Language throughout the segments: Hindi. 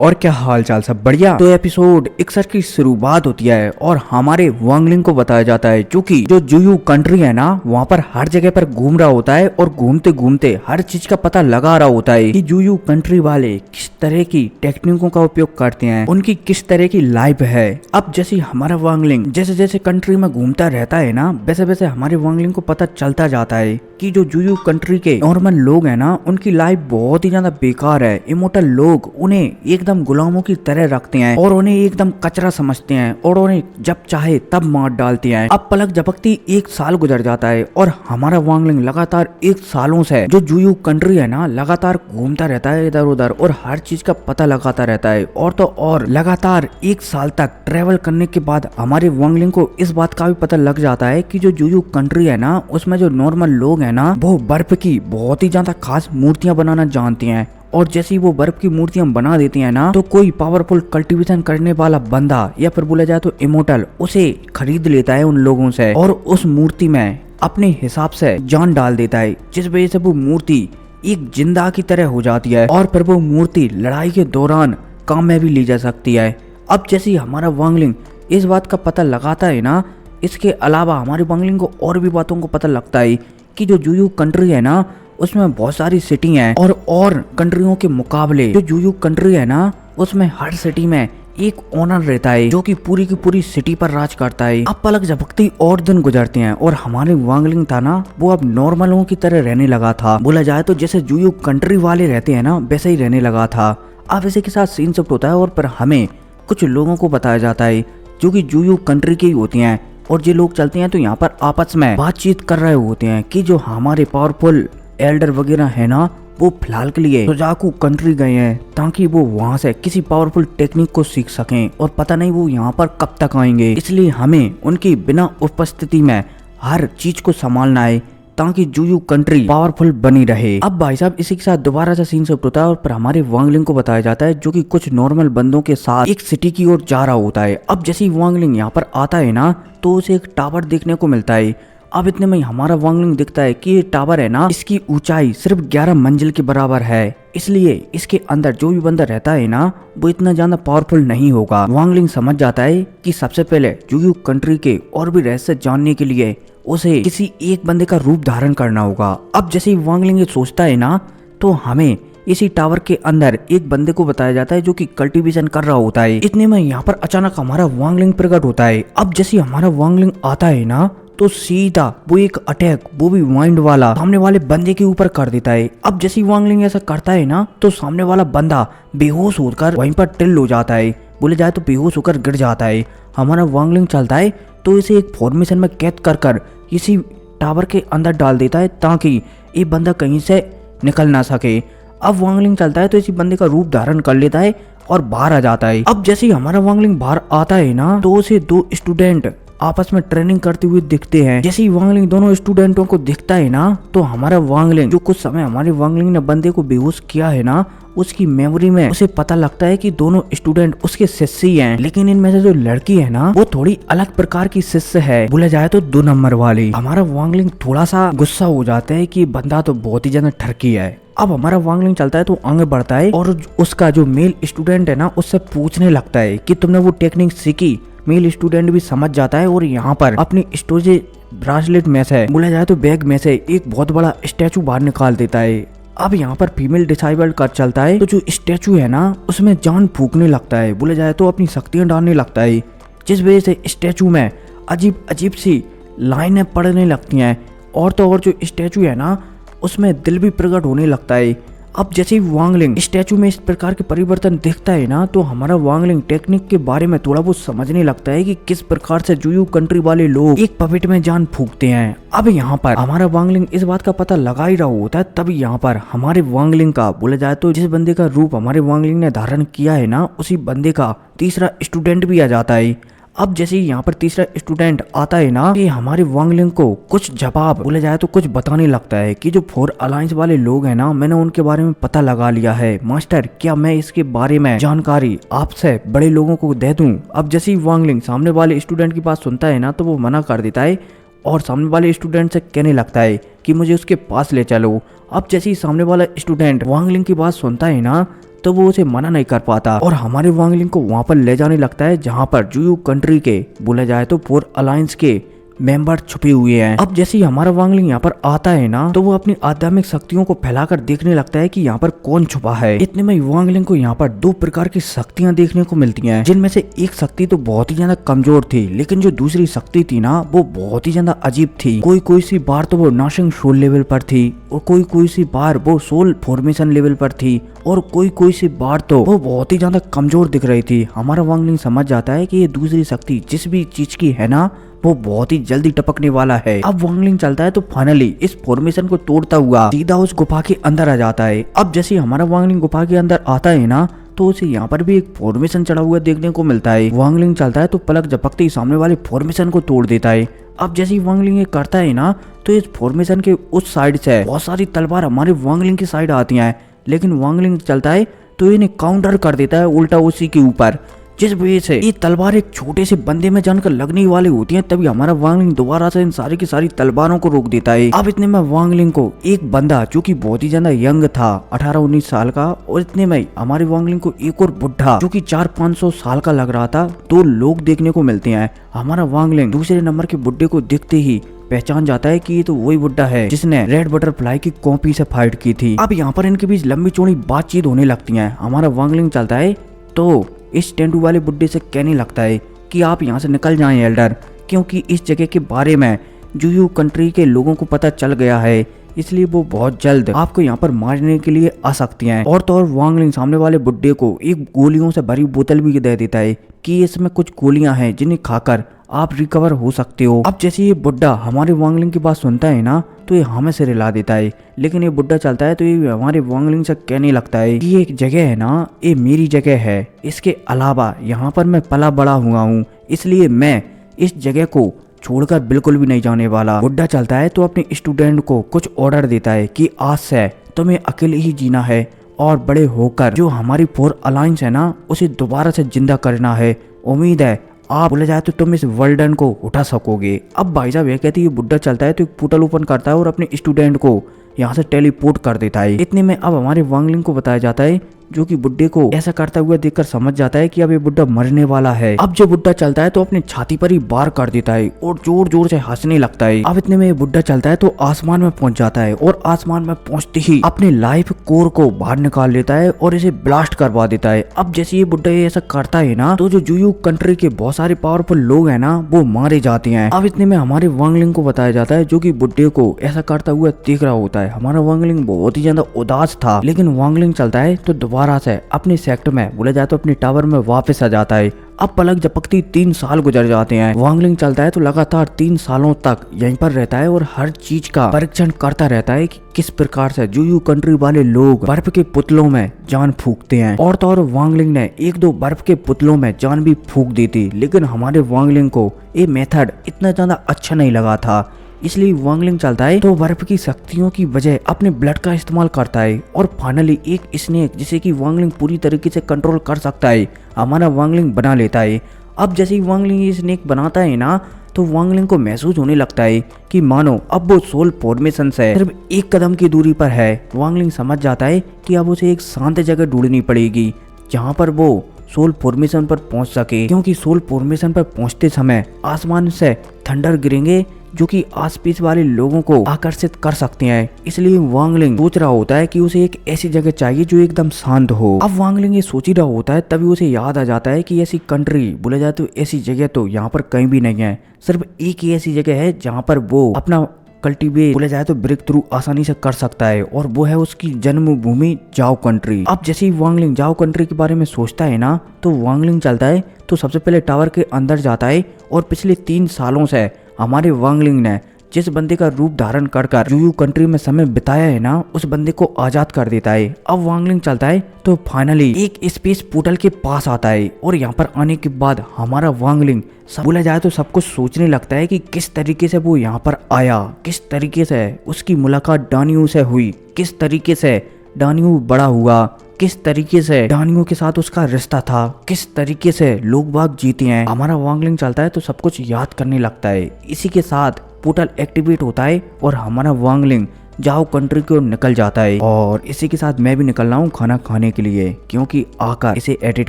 और क्या हाल चाल, सब बढ़िया। तो एपिसोड 61 की शुरुआत होती है और हमारे वांगलिंग को बताया जाता है जो जुयू कंट्री है ना, वहाँ पर हर जगह पर घूम रहा होता है और घूमते घूमते हर चीज का पता लगा रहा होता है कि जुयू कंट्री वाले किस तरह की टेक्निकों का उपयोग करते हैं, उनकी किस तरह की लाइफ है। अब जैसे हमारा वांगलिंग जैसे जैसे कंट्री में घूमता रहता है ना, वैसे वैसे हमारे वांगलिंग को पता चलता जाता है कि जो जुयू कंट्री के नॉर्मल लोग हैं ना, उनकी लाइफ बहुत ही ज्यादा बेकार है। इमोर्टल लोग उन्हें एकदम गुलामों की तरह रखते हैं और उन्हें एकदम कचरा समझते हैं और उन्हें जब चाहे तब मार डालते हैं। अब पलक झपकती 1 साल गुजर जाता है और हमारा वांगलिंग लगातार 1 सालों से जो जुयू कंट्री है ना, लगातार घूमता रहता है इधर उधर और हर चीज का पता लगाता रहता है। और तो और लगातार 1 साल तक ट्रेवल करने के बाद हमारे वांगलिंग को इस बात का भी पता लग जाता है कि जो जुयू कंट्री है ना, उसमें जो नॉर्मल लोग हैं ना, वो बर्फ की बहुत ही ज्यादा खास मूर्तियां बनाना जानते हैं। और जैसे ही वो बर्फ की मूर्तियां बना देती हैं ना, तो कोई पावरफुल कल्टीवेशन करने वाला बंदा या फिर बोला जाए तो इमोर्टल उसे खरीद लेता है उन लोगों से और उस मूर्ति में अपने हिसाब से जान डाल देता है, जिस वजह से वो मूर्ति एक जिंदा की तरह हो जाती है और फिर वो मूर्ति लड़ाई के दौरान काम में भी ली जा सकती है। अब जैसे हमारा वांगलिंग इस बात का पता लगाता है ना, इसके अलावा हमारे वांगलिंग को और भी बातों को पता लगता है कि जो जुयू कंट्री है ना, उसमें बहुत सारी सिटी हैं और कंट्रियों के मुकाबले जो जुयू कंट्री है ना, उसमें हर सिटी में एक ओनर रहता है जो कि पूरी की पूरी सिटी पर राज करता है। अब पलक झपकती और दिन गुजरते हैं और हमारे वांगलिंग था ना, वो अब नॉर्मलों की तरह रहने लगा था। बोला जाए तो जैसे जुयू कंट्री वाले रहते हैं ना, वैसे ही रहने लगा था। अब इसी के साथ सीन शिफ्ट होता है और फिर हमें कुछ लोगों को बताया जाता है जो कि जुयू कंट्री के ही होते हैं और ये लोग चलते हैं तो यहाँ पर आपस में बातचीत कर रहे होते हैं कि जो हमारे पावरफुल एल्डर वगैरह है ना, वो फिलहाल के लिए सुजाकू कंट्री गए हैं ताकि वो वहाँ से किसी पावरफुल टेक्निक को सीख सकें और पता नहीं वो यहाँ पर कब तक आएंगे, इसलिए हमें उनकी बिना उपस्थिति में हर चीज को संभालना है ताकि जुयू कंट्री पावरफुल बनी रहे। अब भाई साहब इसी के साथ दोबारा से सीन शिफ्ट होता है और फिर हमारे वांगलिंग को बताया जाता है जो कि कुछ नॉर्मल बंदों के साथ एक सिटी की ओर जा रहा होता है। अब जैसे ही वांगलिंग यहाँ पर आता है ना, तो उसे एक टावर देखने को मिलता है। अब इतने में हमारा वांगलिंग दिखता है कि ये टावर है ना, इसकी ऊंचाई सिर्फ 11 मंजिल के बराबर है, इसलिए इसके अंदर जो भी बंदा रहता है ना, वो इतना ज्यादा पावरफुल नहीं होगा। वांगलिंग समझ जाता है कि सबसे पहले जुयू कंट्री के और भी रहस्य जानने के लिए उसे किसी एक बंदे का रूप धारण करना होगा। अब जैसे ही वांगलिंग ये सोचता है ना, तो हमें इसी टावर के अंदर एक बंदे को बताया जाता है जो कि कल्टीवेशन कर रहा होता है। इतने में यहाँ पर अचानक हमारा वांगलिंग प्रकट होता है। अब जैसे हमारा वांगलिंग आता है ना, तो सीधा वो एक अटैक, वो भी माइंड वाला, सामने वाले बंदे के ऊपर कर देता है। अब जैसे वांगलिंग ऐसा करता है ना, तो सामने वाला बंदा बेहोश होकर वहीं पर टिल हो जाता है, बोले जाए तो बेहोश होकर गिर जाता है। हमारा वांगलिंग चलता है तो इसे एक फॉर्मेशन में कैद कर इसी टावर के अंदर डाल देता है ताकि ये बंदा कहीं से निकल ना सके। अब वांगलिंग चलता है तो इसी बंदे का रूप धारण कर लेता है और बाहर आ जाता है। अब जैसे ही हमारा वांगलिंग बाहर आता है ना, तो उसे 2 स्टूडेंट आपस में ट्रेनिंग करते हुए दिखते हैं। जैसे ही वांगलिंग दोनों स्टूडेंटों को दिखता है ना, तो हमारा वांगलिंग जो कुछ समय हमारे वांगलिंग ने बंदे को बेहोश किया है ना, उसकी मेमोरी में उसे पता लगता है कि दोनों स्टूडेंट उसके शिष्य ही हैं, लेकिन इनमें से जो लड़की है ना, वो थोड़ी अलग प्रकार की शिष्य है, बोला जाए तो 2 नंबर वाली। हमारा वांगलिंग थोड़ा सा गुस्सा हो जाता है कि बंदा तो बहुत ही ज्यादा ठरकी है। अब हमारा वांगलिंग चलता है तो आगे बढ़ता है और उसका जो मेल स्टूडेंट है ना, उससे पूछने लगता है कि तुमने वो टेक्निक सीखी। मेल स्टूडेंट भी समझ जाता है और यहाँ पर अपनी स्टोरेज ब्रासलेट में से, बोला जाए तो बैग में से, एक बहुत बड़ा स्टैचू बाहर निकाल देता है। अब यहाँ पर फीमेल डिसाइबल कर चलता है तो जो स्टैचू है ना, उसमें जान फूकने लगता है, बोला जाए तो अपनी शक्तियां डालने लगता है, जिस वजह से स्टैचू में अजीब अजीब सी लाइनें पड़ने लगती हैं और तो और जो स्टैचू है ना, उसमें दिल भी प्रकट होने लगता है। अब जैसे ही वांगलिंग स्टैचू में इस प्रकार के परिवर्तन दिखता है ना, तो हमारा वांगलिंग टेक्निक के बारे में थोड़ा बहुत समझने लगता है कि किस प्रकार से जुयू कंट्री वाले लोग एक पपेट में जान फूकते हैं। अब यहाँ पर हमारा वांगलिंग इस बात का पता लगा ही रहा होता है, तभी यहाँ पर हमारे वांगलिंग का, बोला जाए तो जिस बंदे का रूप हमारे वांगलिंग ने धारण किया है ना, उसी बंदे का तीसरा स्टूडेंट भी आ जाता है। अब जैसे ही यहाँ पर तीसरा स्टूडेंट आता है ना, ये हमारे वांगलिंग को कुछ जवाब, बोला जाए तो कुछ बताने लगता है कि जो 4 अलायंस वाले लोग हैं ना, मैंने उनके बारे में पता लगा लिया है। मास्टर, क्या मैं इसके बारे में जानकारी आपसे बड़े लोगों को दे दूं? अब जैसे ही वांगलिंग सामने वाले स्टूडेंट की बात सुनता है ना, तो वो मना कर देता है और सामने वाले स्टूडेंट से कहने लगता है कि मुझे उसके पास ले चलो। अब जैसे ही सामने वाला स्टूडेंट वांगलिंग की बात सुनता है ना, तो वो उसे मना नहीं कर पाता और हमारे वांगलिंग को वहाँ पर ले जाने लगता है जहाँ पर जुयू कंट्री के बोला जाए तो 4 अलायंस के मेंबर छुपे हुए हैं। अब जैसे ही हमारा वांगलिंग यहाँ पर आता है ना तो वो अपनी आध्यात्मिक शक्तियों को फैलाकर देखने लगता है कि यहाँ पर कौन छुपा है। इतने में वांगलिंग को यहाँ पर 2 प्रकार की शक्तियाँ देखने को मिलती हैं, जिनमें से एक शक्ति तो बहुत ही ज्यादा कमजोर थी, लेकिन जो दूसरी शक्ति थी ना वो बहुत ही ज्यादा अजीब थी। कोई सी बार तो वो नाशिंग सोल लेवल पर थी और कोई सी बार वो सोल फॉर्मेशन लेवल पर थी और कोई सी बार तो वो बहुत ही ज्यादा कमजोर दिख रही थी। हमारा वांगलिंग समझ जाता है कि ये दूसरी शक्ति जिस भी चीज की है ना वो बहुत ही जल्दी टपकने वाला है। अब वांगलिंग चलता है तो फाइनली इस फॉर्मेशन को तोड़ता हुआ सीधा उस गुफा के अंदर आ जाता है। अब जैसे हमारा वांगलिंग गुफा के अंदर आता है ना तो उसे यहाँ पर भी एक फॉर्मेशन चढ़ा हुआ देखने को मिलता है। वांगलिंग चलता है तो पलक झपकते ही सामने वाले फॉर्मेशन को तोड़ देता है। अब जैसे ही वांगलिंग ये करता है ना तो इस फॉर्मेशन के उस साइड से बहुत सारी तलवार हमारे वांगलिंग की साइड आती हैं, लेकिन वांगलिंग चलता है तो इन्हें काउंटर कर देता है उल्टा उसी के ऊपर, जिस वजह से ये तलवार एक छोटे से बंदे में जानकर लगने वाली होती हैं। तभी हमारा वांगलिंग दोबारा से इन सारी की सारी तलवारों को रोक देता है। अब इतने में वांगलिंग को एक बंदा जो कि बहुत ही ज्यादा यंग था 18-19 साल का, और इतने में हमारे वांगलिंग को एक और बुढ़ा जो कि 400-500 साल का लग रहा था 2 लोग देखने को मिलते हैं। हमारा वांगलिंग दूसरे नंबर के बुढ़े को देखते ही पहचान जाता है कि ये तो वही बुड्ढा है जिसने रेड बटरफ्लाई की कॉपी से फाइट की थी। अब यहाँ पर इनके बीच लंबी चौड़ी बातचीत होने लगती है। हमारा वांगलिंग चलता है तो इस टेंडू वाले बुड्ढे से कहने लगता है कि आप यहाँ से निकल जाएं एल्डर, क्योंकि इस जगह के बारे में जुयू कंट्री के लोगों को पता चल गया है, इसलिए वो बहुत जल्द आपको यहाँ पर मारने के लिए आ सकती हैं। और तो और वांगलिंग सामने वाले बुड्ढे को एक गोलियों से भरी बोतल भी दे देता है कि इसमें कुछ गोलियां हैं जिन्हें खाकर आप रिकवर हो सकते हो। अब जैसे ये बुड्ढा हमारे वांगलिंग की बात सुनता है ना तो ये हमें से रिला देता है, लेकिन ये बुड्ढा चलता है तो ये हमारे वांगलिंग से कहने लगता है कि ये एक जगह है ना, ये मेरी जगह है, इसके अलावा यहाँ पर मैं पला बड़ा हुआ हूँ, इसलिए मैं इस जगह को छोड़कर बिल्कुल भी नहीं जाने वाला। बुड्ढा चलता है तो अपने स्टूडेंट को कुछ ऑर्डर देता है कि आज से तुम्हें अकेले ही जीना है और बड़े होकर जो हमारी 4 अलायंस है ना उसे दोबारा से जिंदा करना है। उम्मीद है आप बोले जाए तो तुम इस वर्ल्डन को उठा सकोगे। अब भाई साहब ये कहते हैं बुड्ढा चलता है तो एक पोर्टल ओपन करता है और अपने स्टूडेंट को यहाँ से टेलीपोर्ट कर देता है। इतने में अब हमारे वांगलिंग को बताया जाता है, जो कि बुड्ढे को ऐसा करता हुआ देखकर समझ जाता है कि अब ये बुड्ढा मरने वाला है। अब जो बुड्ढा चलता है तो अपनी छाती पर ही बार कर देता है और जोर जोर से हंसने लगता है। अब इतने में ये बुड्ढा चलता है तो आसमान में पहुंच जाता है और आसमान में पहुंचते ही अपने लाइफ कोर को बाहर निकाल लेता है और इसे ब्लास्ट करवा देता है। अब जैसे ये बुड्ढा ऐसा करता है ना तो जो जुयू कंट्री के बहुत सारे पावरफुल लोग है ना वो मारे जाते हैं। अब इतने में हमारे वांगलिंग को बताया जाता है, जो की बुड्ढे को ऐसा करता हुआ देख रहा होता है। हमारा वांगलिंग बहुत ही ज्यादा उदास था, लेकिन वांगलिंग चलता है तो दोबारा से अपने सेक्टर में बोला जाए तो अपने टावर में वापस आ जाता है। अब पलक झपकती 3 साल गुजर जाते हैं। वांगलिंग चलता है तो लगातार 3 सालों तक यहीं पर रहता है और हर चीज का परीक्षण करता रहता है कि किस प्रकार से जुयू कंट्री वाले लोग बर्फ के पुतलों में जान फूकते हैं। और तो और वांगलिंग ने 1-2 बर्फ के पुतलों में जान भी फूक दी थी, लेकिन हमारे वांगलिंग को ये मेथड इतना ज्यादा अच्छा नहीं लगा था, इसलिए वांगलिंग चलता है तो बर्फ की शक्तियों की वजह अपने ब्लड का इस्तेमाल करता है और फाइनली एक स्नेक जिसे कि वांगलिंग पूरी तरीके से कंट्रोल कर सकता है हमारा वांगलिंग बना लेता है। अब जैसे ही वांगलिंग ये स्नेक बनाता है ना तो वांगलिंग को महसूस होने लगता है कि मानो अब वो सोल फॉर्मेशन से सिर्फ 1 कदम की दूरी पर है। वांगलिंग समझ जाता है कि अब उसे एक शांत जगह ढूंढनी पड़ेगी जहाँ पर वो सोल फॉर्मेशन पर पहुंच सके, क्योंकि सोल फॉर्मेशन पर पहुंचते समय आसमान से थंडर गिरेंगे जो कि आसपास वाले लोगों को आकर्षित कर सकते हैं। इसलिए वांगलिंग सोच रहा होता है कि उसे एक ऐसी जगह चाहिए जो एकदम शांत हो। अब वांगलिंग ये सोच ही रहा होता है तभी उसे याद आ जाता है कि ऐसी कंट्री बोला जाए तो ऐसी जगह तो यहाँ पर कहीं भी नहीं है, सिर्फ एक ही ऐसी जगह है जहाँ पर वो अपना कल्टीवेट बोला जाए तो ब्रेक थ्रू आसानी से कर सकता है, और वो है उसकी जन्मभूमि जाओ कंट्री। अब जैसे ही वांगलिंग जाओ कंट्री के बारे में सोचता है ना तो वांगलिंग चलता है तो सबसे पहले टावर के अंदर जाता है और पिछले 3 सालों से हमारे वांगलिंग ने जिस बंदे का रूप धारण कर जुयू कंट्री में समय बिताया है ना उस बंदे को आजाद कर देता है। अब वांगलिंग चलता है तो फाइनली एक स्पेस पोर्टल के पास आता है और यहाँ पर आने के बाद हमारा वांगलिंग बोला जाए तो सब कुछ सोचने लगता है कि किस तरीके से वो यहाँ पर आया, किस तरीके से उसकी मुलाकात डानियो से हुई, किस तरीके से डानियो बड़ा हुआ, किस तरीके से डानियो के साथ उसका रिश्ता था, किस तरीके से लोग बाग जीते हैं। हमारा वांगलिंग चलता है तो सब कुछ याद करने लगता है। इसी के साथ पोर्टल एक्टिवेट होता है और हमारा वांगलिंग जाओ कंट्री की ओर निकल जाता है और इसी के साथ मैं भी निकल रहा हूँ खाना खाने के लिए, क्योंकि आकर इसे एडिट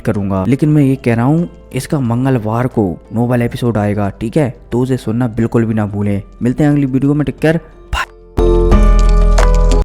करूंगा। लेकिन मैं ये कह रहा हूँ इसका मंगलवार को नोवेल एपिसोड आएगा, ठीक है? तो उसे सुनना बिल्कुल भी ना भूलें। मिलते हैं अगली वीडियो में, टेक केयर,